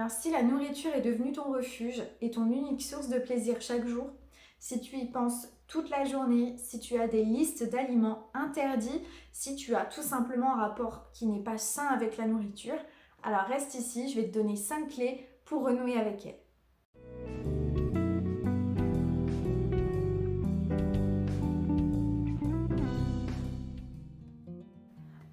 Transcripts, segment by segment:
Alors si la nourriture est devenue ton refuge et ton unique source de plaisir chaque jour, si tu y penses toute la journée, si tu as des listes d'aliments interdits, si tu as tout simplement un rapport qui n'est pas sain avec la nourriture, alors reste ici, je vais te donner 5 clés pour renouer avec elle.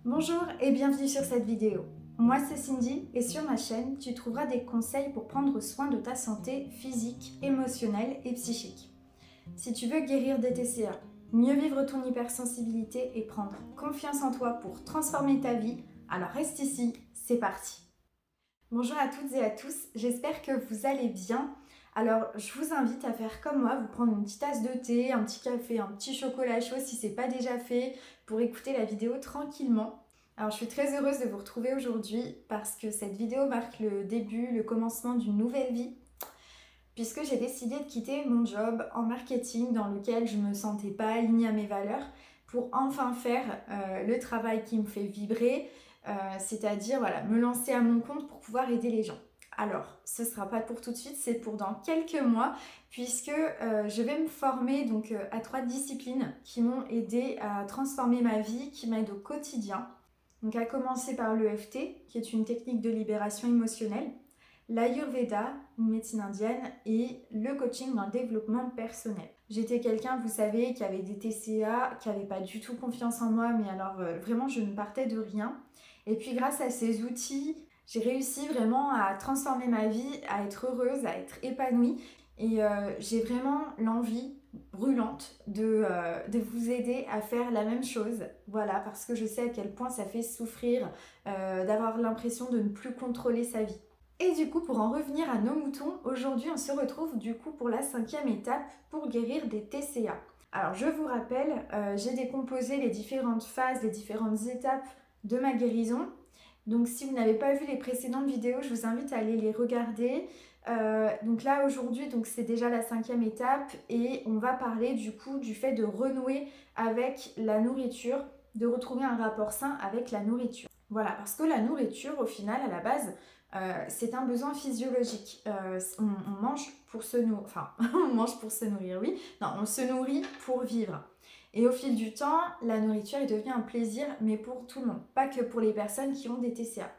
Bonjour et bienvenue sur cette vidéo. Moi c'est Cindy et sur ma chaîne tu trouveras des conseils pour prendre soin de ta santé physique, émotionnelle et psychique. Si tu veux guérir des TCA, mieux vivre ton hypersensibilité et prendre confiance en toi pour transformer ta vie, alors reste ici, c'est parti. Bonjour à toutes et à tous, j'espère que vous allez bien. Alors je vous invite à faire comme moi, vous prendre une petite tasse de thé, un petit café, un petit chocolat chaud si ce n'est pas déjà fait, pour écouter la vidéo tranquillement. Alors je suis très heureuse de vous retrouver aujourd'hui parce que cette vidéo marque le début, le commencement d'une nouvelle vie, puisque j'ai décidé de quitter mon job en marketing dans lequel je ne me sentais pas alignée à mes valeurs pour enfin faire le travail qui me fait vibrer, c'est-à-dire voilà, me lancer à mon compte pour pouvoir aider les gens. Alors, ce ne sera pas pour tout de suite, c'est pour dans quelques mois, puisque je vais me former donc, à 3 disciplines qui m'ont aidé à transformer ma vie, qui m'aident au quotidien. Donc, à commencer par l'EFT, qui est une technique de libération émotionnelle, l'Ayurveda, une médecine indienne, et le coaching dans le développement personnel. J'étais quelqu'un, vous savez, qui avait des TCA, qui n'avait pas du tout confiance en moi, mais alors vraiment je ne partais de rien. Et puis grâce à ces outils, j'ai réussi vraiment à transformer ma vie, à être heureuse, à être épanouie. Et j'ai vraiment l'envie brûlante de vous aider à faire la même chose. Voilà, parce que je sais à quel point ça fait souffrir d'avoir l'impression de ne plus contrôler sa vie. Et du coup, pour en revenir à nos moutons, aujourd'hui on se retrouve du coup pour la 5e étape pour guérir des TCA. Alors je vous rappelle, j'ai décomposé les différentes phases, les différentes étapes de ma guérison. Donc si vous n'avez pas vu les précédentes vidéos, je vous invite à aller les regarder. Donc là aujourd'hui, donc c'est déjà la 5e étape et on va parler du coup du fait de renouer avec la nourriture, de retrouver un rapport sain avec la nourriture. Voilà, parce que la nourriture, au final, à la base, c'est un besoin physiologique. On mange pour se nourrir, enfin, on mange pour se nourrir, oui. Non, on se nourrit pour vivre. Et au fil du temps, la nourriture est devenue un plaisir, mais pour tout le monde, pas que pour les personnes qui ont des TCA.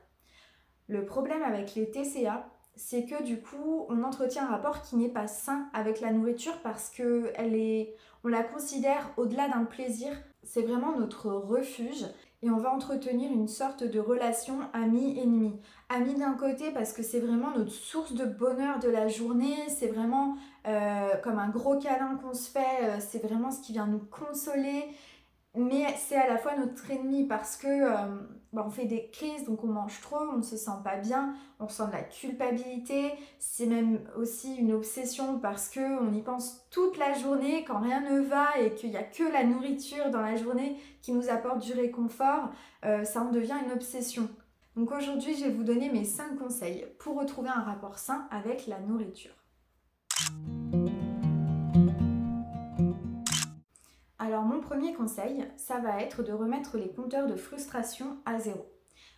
Le problème avec les TCA, c'est que du coup, on entretient un rapport qui n'est pas sain avec la nourriture parce que on la considère au-delà d'un plaisir, c'est vraiment notre refuge et on va entretenir une sorte de relation ami-ennemi. Ami d'un côté parce que c'est vraiment notre source de bonheur de la journée, c'est vraiment comme un gros câlin qu'on se fait, c'est vraiment ce qui vient nous consoler. Mais c'est à la fois notre ennemi parce que on fait des crises, donc on mange trop, on ne se sent pas bien, on ressent de la culpabilité. C'est même aussi une obsession parce qu'on y pense toute la journée quand rien ne va et qu'il n'y a que la nourriture dans la journée qui nous apporte du réconfort. Ça en devient une obsession. Donc aujourd'hui, je vais vous donner mes 5 conseils pour retrouver un rapport sain avec la nourriture. Alors mon premier conseil, ça va être de remettre les compteurs de frustration à zéro.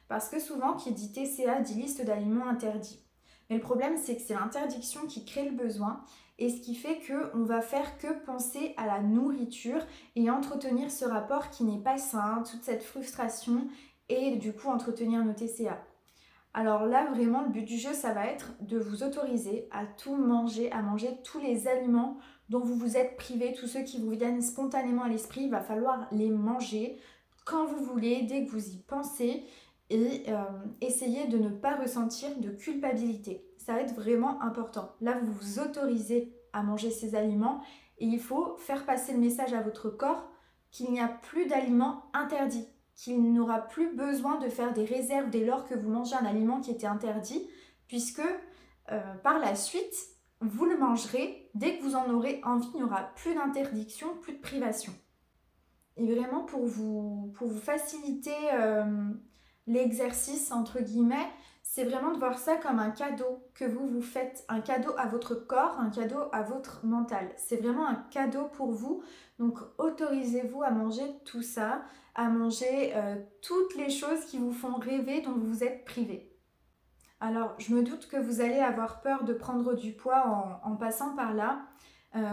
Parce que souvent, qui dit TCA dit liste d'aliments interdits. Mais le problème, c'est que c'est l'interdiction qui crée le besoin et ce qui fait qu'on va faire que penser à la nourriture et entretenir ce rapport qui n'est pas sain, toute cette frustration et du coup entretenir nos TCA. Alors là, vraiment, le but du jeu, ça va être de vous autoriser à tout manger, à manger tous les aliments dont vous vous êtes privé, tous ceux qui vous viennent spontanément à l'esprit. Il va falloir les manger quand vous voulez, dès que vous y pensez, et essayer de ne pas ressentir de culpabilité. Ça va être vraiment important. Là, vous vous autorisez à manger ces aliments et il faut faire passer le message à votre corps qu'il n'y a plus d'aliments interdits, qu'il n'aura plus besoin de faire des réserves dès lors que vous mangez un aliment qui était interdit, puisque par la suite, vous le mangerez dès que vous en aurez envie, il n'y aura plus d'interdiction, plus de privation. Et vraiment pour vous faciliter l'exercice, entre guillemets, c'est vraiment de voir ça comme un cadeau que vous vous faites, un cadeau à votre corps, un cadeau à votre mental. C'est vraiment un cadeau pour vous, donc autorisez-vous à manger tout ça, à manger toutes les choses qui vous font rêver, dont vous vous êtes privé. Alors, je me doute que vous allez avoir peur de prendre du poids en passant par là.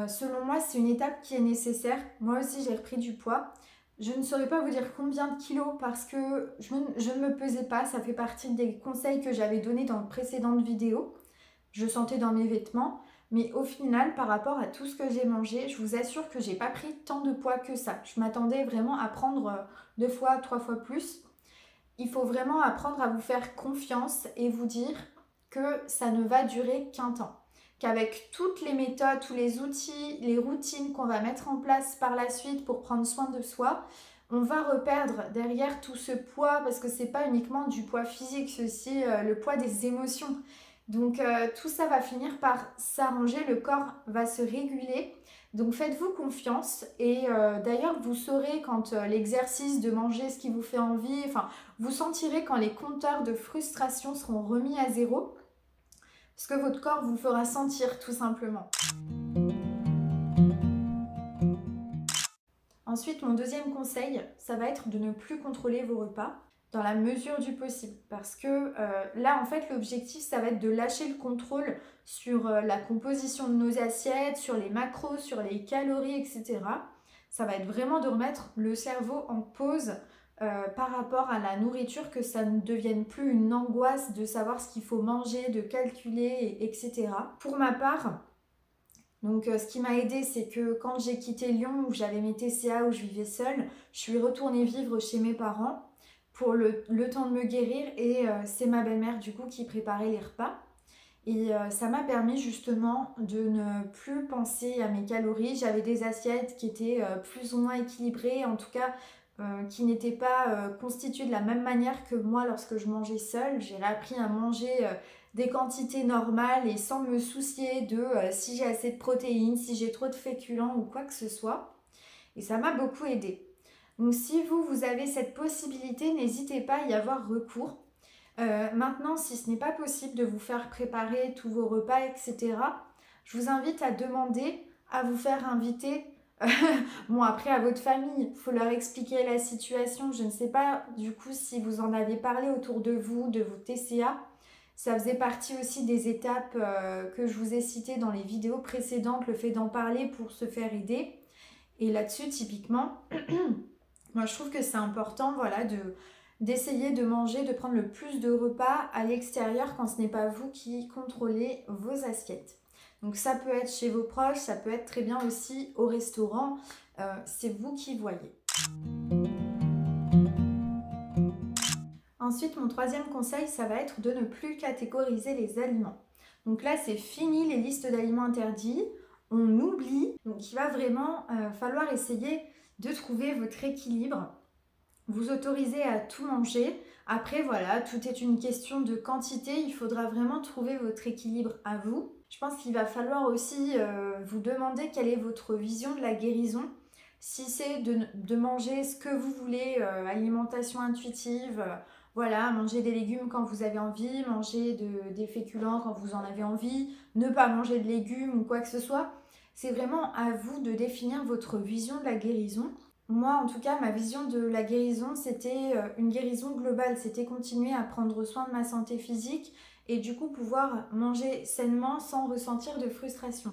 Selon moi, c'est une étape qui est nécessaire. Moi aussi, j'ai repris du poids. Je ne saurais pas vous dire combien de kilos parce que je ne me pesais pas. Ça fait partie des conseils que j'avais donnés dans de précédentes vidéos. Je sentais dans mes vêtements. Mais au final, par rapport à tout ce que j'ai mangé, je vous assure que j'ai pas pris tant de poids que ça. Je m'attendais vraiment à prendre 2 fois, 3 fois plus. Il faut vraiment apprendre à vous faire confiance et vous dire que ça ne va durer qu'un temps. Qu'avec toutes les méthodes, tous les outils, les routines qu'on va mettre en place par la suite pour prendre soin de soi, on va reperdre derrière tout ce poids parce que c'est pas uniquement du poids physique, c'est aussi le poids des émotions. Donc tout ça va finir par s'arranger, le corps va se réguler. Donc faites-vous confiance et d'ailleurs vous saurez quand l'exercice de manger ce qui vous fait envie, enfin vous sentirez quand les compteurs de frustration seront remis à zéro, parce que votre corps vous fera sentir tout simplement. Ensuite, mon deuxième conseil, ça va être de ne plus contrôler vos repas dans la mesure du possible. Parce que là, en fait, l'objectif, ça va être de lâcher le contrôle sur la composition de nos assiettes, sur les macros, sur les calories, etc. Ça va être vraiment de remettre le cerveau en pause par rapport à la nourriture, que ça ne devienne plus une angoisse de savoir ce qu'il faut manger, de calculer, etc. Pour ma part, donc ce qui m'a aidée, c'est que quand j'ai quitté Lyon, où j'avais mes TCA, où je vivais seule, je suis retournée vivre chez mes parents pour le temps de me guérir et c'est ma belle-mère du coup qui préparait les repas. Et ça m'a permis justement de ne plus penser à mes calories. J'avais des assiettes qui étaient plus ou moins équilibrées, en tout cas qui n'étaient pas constituées de la même manière que moi lorsque je mangeais seule. J'ai réappris à manger des quantités normales et sans me soucier de si j'ai assez de protéines, si j'ai trop de féculents ou quoi que ce soit. Et ça m'a beaucoup aidée. Donc si vous avez cette possibilité, n'hésitez pas à y avoir recours. Maintenant, si ce n'est pas possible de vous faire préparer tous vos repas, etc., je vous invite à demander à vous faire inviter. Bon, après, à votre famille, il faut leur expliquer la situation. Je ne sais pas, du coup, si vous en avez parlé autour de vous, de vos TCA. Ça faisait partie aussi des étapes que je vous ai citées dans les vidéos précédentes, le fait d'en parler pour se faire aider. Et là-dessus, typiquement, moi, je trouve que c'est important, voilà, d'essayer de manger, de prendre le plus de repas à l'extérieur quand ce n'est pas vous qui contrôlez vos assiettes. Donc ça peut être chez vos proches, ça peut être très bien aussi au restaurant, c'est vous qui voyez. Ensuite, mon troisième conseil, ça va être de ne plus catégoriser les aliments. Donc là, c'est fini les listes d'aliments interdits, on oublie. Donc il va vraiment falloir essayer de trouver votre équilibre. Vous autorisez à tout manger. Après, voilà, tout est une question de quantité. Il faudra vraiment trouver votre équilibre à vous. Je pense qu'il va falloir aussi vous demander quelle est votre vision de la guérison. Si c'est de manger ce que vous voulez, alimentation intuitive, voilà, manger des légumes quand vous avez envie, manger des féculents quand vous en avez envie, ne pas manger de légumes ou quoi que ce soit. C'est vraiment à vous de définir votre vision de la guérison. Moi, en tout cas, ma vision de la guérison, c'était une guérison globale. C'était continuer à prendre soin de ma santé physique et du coup pouvoir manger sainement sans ressentir de frustration.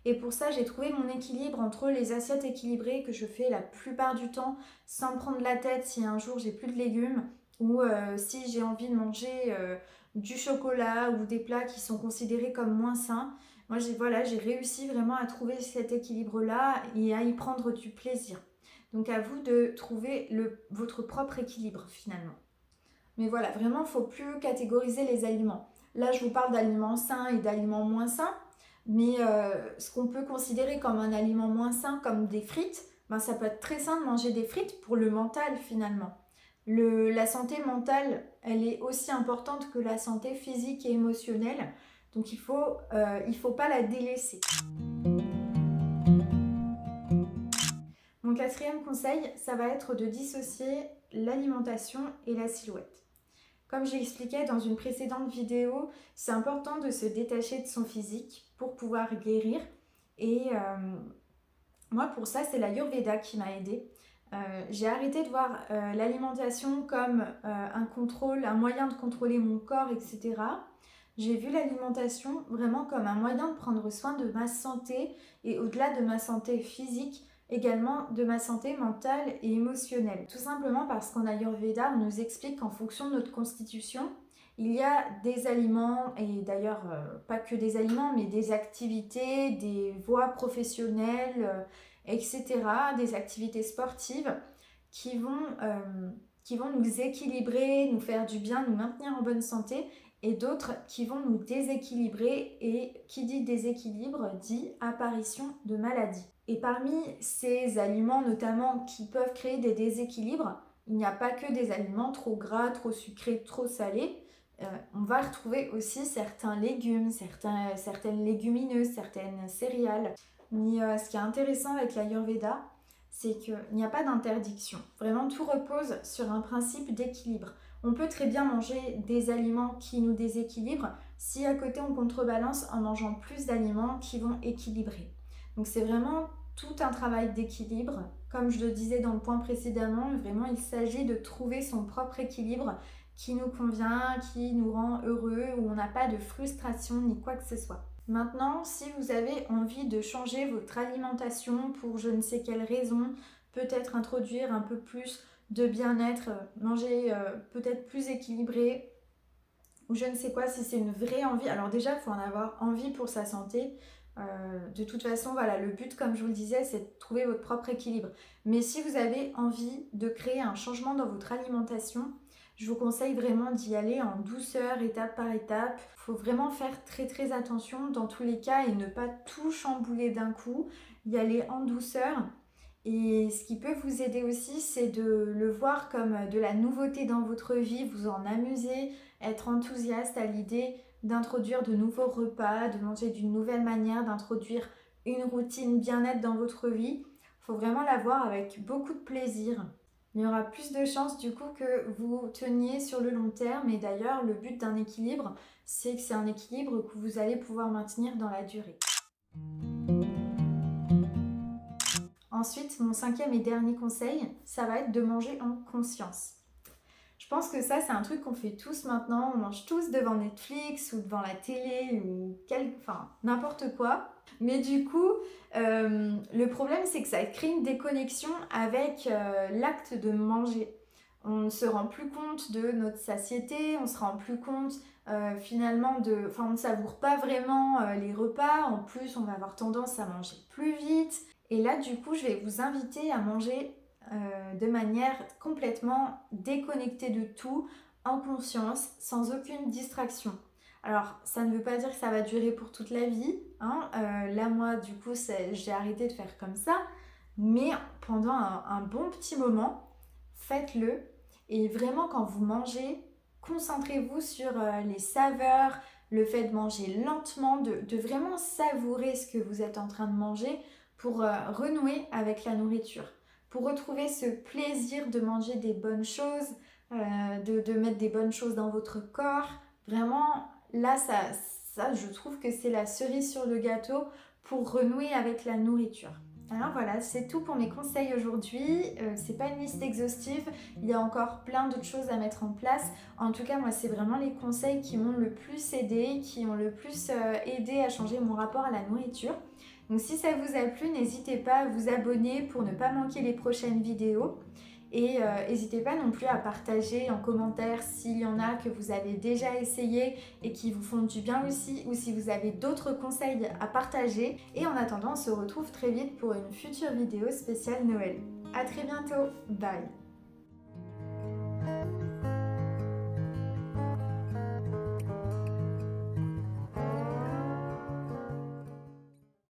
Et pour ça, j'ai trouvé mon équilibre entre les assiettes équilibrées que je fais la plupart du temps sans me prendre la tête si un jour j'ai plus de légumes ou si j'ai envie de manger du chocolat ou des plats qui sont considérés comme moins sains. Moi, j'ai réussi vraiment à trouver cet équilibre-là et à y prendre du plaisir. Donc à vous de trouver votre propre équilibre finalement. Mais voilà, vraiment, il ne faut plus catégoriser les aliments. Là, je vous parle d'aliments sains et d'aliments moins sains, mais ce qu'on peut considérer comme un aliment moins sain, comme des frites, ben, ça peut être très sain de manger des frites pour le mental finalement. La santé mentale, elle est aussi importante que la santé physique et émotionnelle, donc il faut pas la délaisser. Mon quatrième conseil, ça va être de dissocier l'alimentation et la silhouette. Comme j'ai expliqué dans une précédente vidéo, c'est important de se détacher de son physique pour pouvoir guérir. Et moi, pour ça, c'est l'Ayurveda qui m'a aidée. J'ai arrêté de voir l'alimentation comme un moyen de contrôler mon corps, etc. J'ai vu l'alimentation vraiment comme un moyen de prendre soin de ma santé et au-delà de ma santé physique, également de ma santé mentale et émotionnelle. Tout simplement parce qu'en Ayurveda, on nous explique qu'en fonction de notre constitution, il y a des aliments, et d'ailleurs pas que des aliments, mais des activités, des voies professionnelles, etc., des activités sportives qui vont nous équilibrer, nous faire du bien, nous maintenir en bonne santé, et d'autres qui vont nous déséquilibrer, et qui dit déséquilibre dit apparition de maladies. Et parmi ces aliments notamment qui peuvent créer des déséquilibres, il n'y a pas que des aliments trop gras, trop sucrés, trop salés. On va retrouver aussi certains légumes, certaines légumineuses, certaines céréales. Mais ce qui est intéressant avec l'Ayurveda, c'est qu'il n'y a pas d'interdiction. Vraiment, tout repose sur un principe d'équilibre. On peut très bien manger des aliments qui nous déséquilibrent si à côté on contrebalance en mangeant plus d'aliments qui vont équilibrer. Donc c'est vraiment tout un travail d'équilibre. Comme je le disais dans le point précédemment, vraiment il s'agit de trouver son propre équilibre qui nous convient, qui nous rend heureux, où on n'a pas de frustration ni quoi que ce soit. Maintenant, si vous avez envie de changer votre alimentation pour je ne sais quelle raison, peut-être introduire un peu plus de bien-être, manger peut-être plus équilibré, ou je ne sais quoi, si c'est une vraie envie. Alors déjà, il faut en avoir envie pour sa santé. De toute façon, voilà, le but, comme je vous le disais, c'est de trouver votre propre équilibre. Mais si vous avez envie de créer un changement dans votre alimentation, je vous conseille vraiment d'y aller en douceur, étape par étape. Il faut vraiment faire très très attention dans tous les cas et ne pas tout chambouler d'un coup. Y aller en douceur. Et ce qui peut vous aider aussi, c'est de le voir comme de la nouveauté dans votre vie, vous en amuser, être enthousiaste à l'idée d'introduire de nouveaux repas, de manger d'une nouvelle manière, d'introduire une routine bien-être dans votre vie. Il faut vraiment la voir avec beaucoup de plaisir. Il y aura plus de chances du coup que vous teniez sur le long terme. Et d'ailleurs, le but d'un équilibre, c'est que c'est un équilibre que vous allez pouvoir maintenir dans la durée. Ensuite, mon cinquième et dernier conseil, ça va être de manger en conscience. Je pense que ça, c'est un truc qu'on fait tous maintenant. On mange tous devant Netflix ou devant la télé ou n'importe quoi. Mais du coup, le problème, c'est que ça crée une déconnexion avec l'acte de manger. On ne se rend plus compte de notre satiété, on ne se rend plus compte finalement on ne savoure pas vraiment les repas. En plus, on va avoir tendance à manger plus vite. Et là, du coup, je vais vous inviter à manger de manière complètement déconnectée de tout, en conscience, sans aucune distraction. Alors, ça ne veut pas dire que ça va durer pour toute la vie, hein. Là, moi, du coup, j'ai arrêté de faire comme ça, mais pendant un bon petit moment, faites-le. Et vraiment, quand vous mangez, concentrez-vous sur les saveurs, le fait de manger lentement, de vraiment savourer ce que vous êtes en train de manger pour renouer avec la nourriture, pour retrouver ce plaisir de manger des bonnes choses, de mettre des bonnes choses dans votre corps. Vraiment, là, ça, je trouve que c'est la cerise sur le gâteau pour renouer avec la nourriture. Alors voilà, c'est tout pour mes conseils aujourd'hui. C'est pas une liste exhaustive, il y a encore plein d'autres choses à mettre en place. En tout cas, moi, c'est vraiment les conseils qui m'ont le plus aidé, qui ont le plus aidé à changer mon rapport à la nourriture. Donc si ça vous a plu, n'hésitez pas à vous abonner pour ne pas manquer les prochaines vidéos. Et n'hésitez pas non plus à partager en commentaire s'il y en a que vous avez déjà essayé et qui vous font du bien aussi, ou si vous avez d'autres conseils à partager. Et en attendant, on se retrouve très vite pour une future vidéo spéciale Noël. À très bientôt, bye!